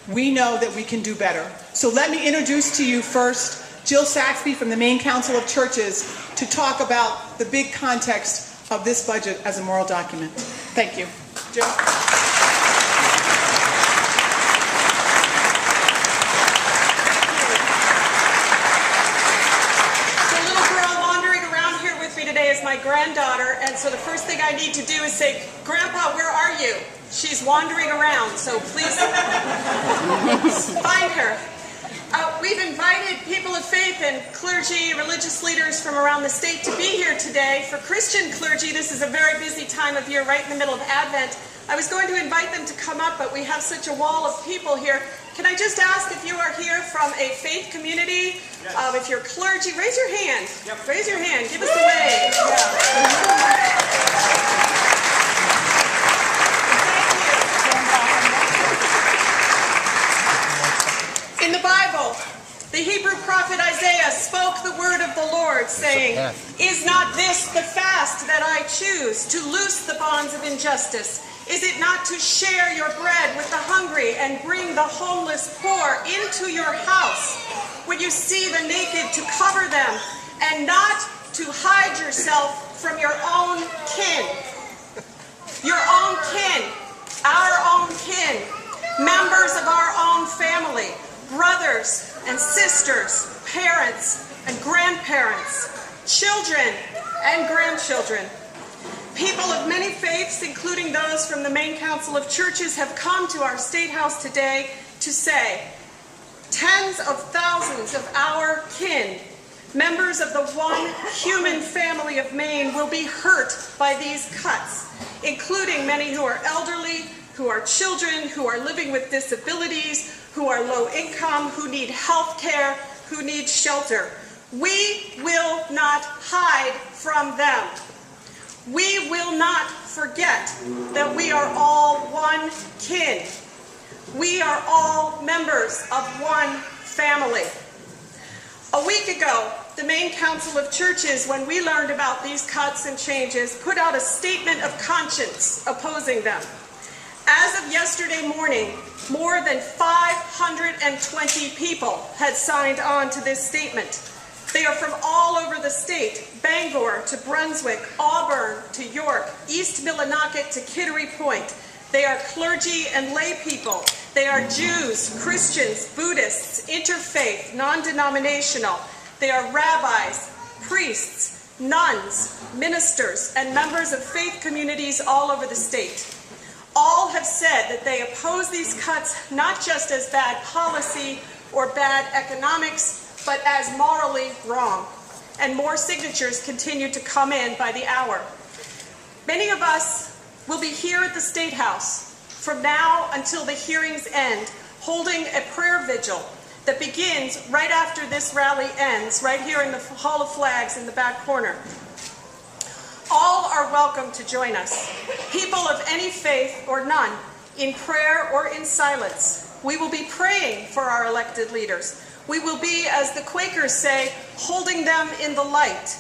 we know that we can do better. So let me introduce to you first Jill Saxby from the Maine Council of Churches to talk about the big context of this budget as a moral document. Thank you. Jill. Is my granddaughter, and so the first thing I need to do is say, Grandpa, where are you? She's wandering around, so please find her. We've invited people of faith and clergy, religious leaders from around the state to be here today. For Christian clergy, this is a very busy time of year, right in the middle of Advent. I was going to invite them to come up, but we have such a wall of people here. Can I just ask if you are here from a faith community? Yes. If you're clergy, raise your hand. Yep. Raise your hand. Give us a wave. Yeah. Thank you. In the Bible, the Hebrew prophet Isaiah spoke the word of the Lord, saying, "Is not this the fast that I choose, to loose the bonds of injustice? Is it not to share your bread with the hungry and bring the homeless poor into your house? When you see the naked, to cover them, and not to hide yourself from your own kin." Your own kin, our own kin, members of our own family, brothers and sisters, parents and grandparents, children and grandchildren. People of many faiths, including those from the Maine Council of Churches, have come to our State House today to say, tens of thousands of our kin, members of the one human family of Maine, will be hurt by these cuts, including many who are elderly, who are children, who are living with disabilities, who are low income, who need health care, who need shelter. We will not hide from them. We will not forget that we are all one kin. We are all members of one family. A week ago, the Maine Council of Churches, when we learned about these cuts and changes, put out a statement of conscience opposing them. As of yesterday morning, more than 520 people had signed on to this statement. They are from all over the state, Bangor to Brunswick, Auburn to York, East Millinocket to Kittery Point. They are clergy and lay people. They are Jews, Christians, Buddhists, interfaith, non-denominational. They are rabbis, priests, nuns, ministers, and members of faith communities all over the state. All have said that they oppose these cuts not just as bad policy or bad economics, but as morally wrong. And more signatures continue to come in by the hour. Many of us will be here at the State House from now until the hearings end, holding a prayer vigil that begins right after this rally ends, right here in the Hall of Flags in the back corner. All are welcome to join us, people of any faith or none, in prayer or in silence. We will be praying for our elected leaders. We will be, as the Quakers say, holding them in the light.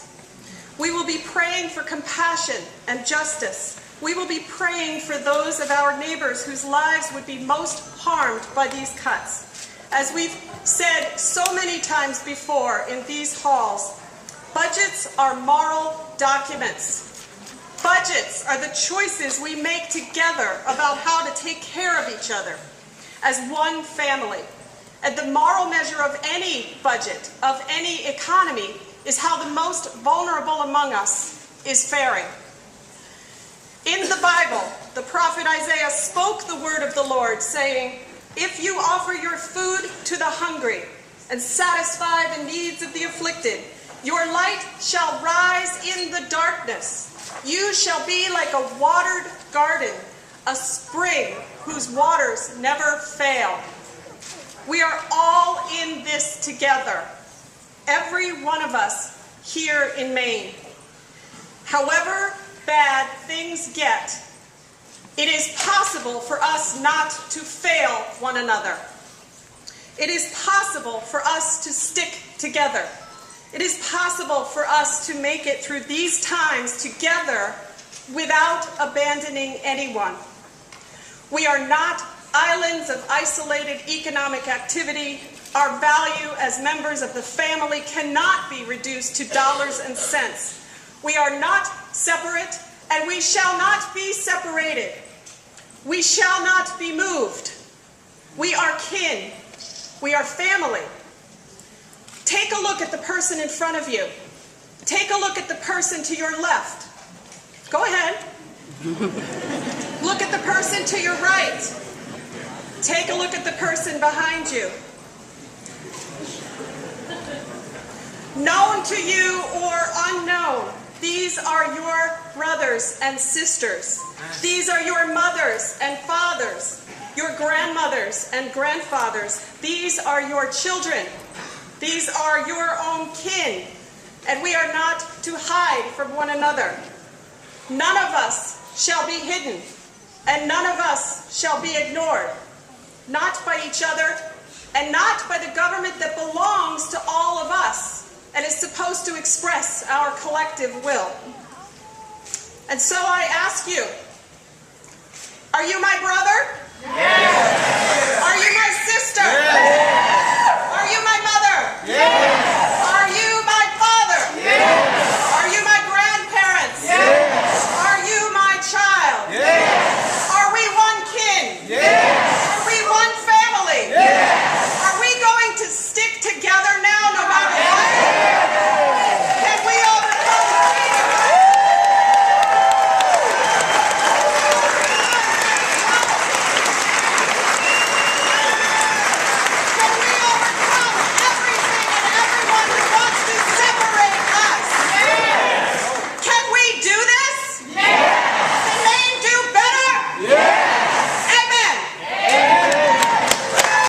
We will be praying for compassion and justice. We will be praying for those of our neighbors whose lives would be most harmed by these cuts. As we've said so many times before in these halls, budgets are moral documents. Budgets are the choices we make together about how to take care of each other as one family. And the moral measure of any budget, of any economy, is how the most vulnerable among us is faring. In the Bible, the prophet Isaiah spoke the word of the Lord, saying, "If you offer your food to the hungry and satisfy the needs of the afflicted, your light shall rise in the darkness. You shall be like a watered garden, a spring whose waters never fail." We are all in this together, every one of us here in Maine. However bad things get, it is possible for us not to fail one another. It is possible for us to stick together. It is possible for us to make it through these times together without abandoning anyone. We are not islands of isolated economic activity, our value as members of the family cannot be reduced to dollars and cents. We are not separate, and we shall not be separated. We shall not be moved. We are kin. We are family. Take a look at the person in front of you. Take a look at the person to your left. Go ahead. Look at the person to your right. Take a look at the person behind you. Known to you or unknown, these are your brothers and sisters. These are your mothers and fathers, your grandmothers and grandfathers. These are your children. These are your own kin, and we are not to hide from one another. None of us shall be hidden, and none of us shall be ignored, not by each other, and not by the government that belongs to all of us and is supposed to express our collective will. And so I ask you, are you my brother? Yes.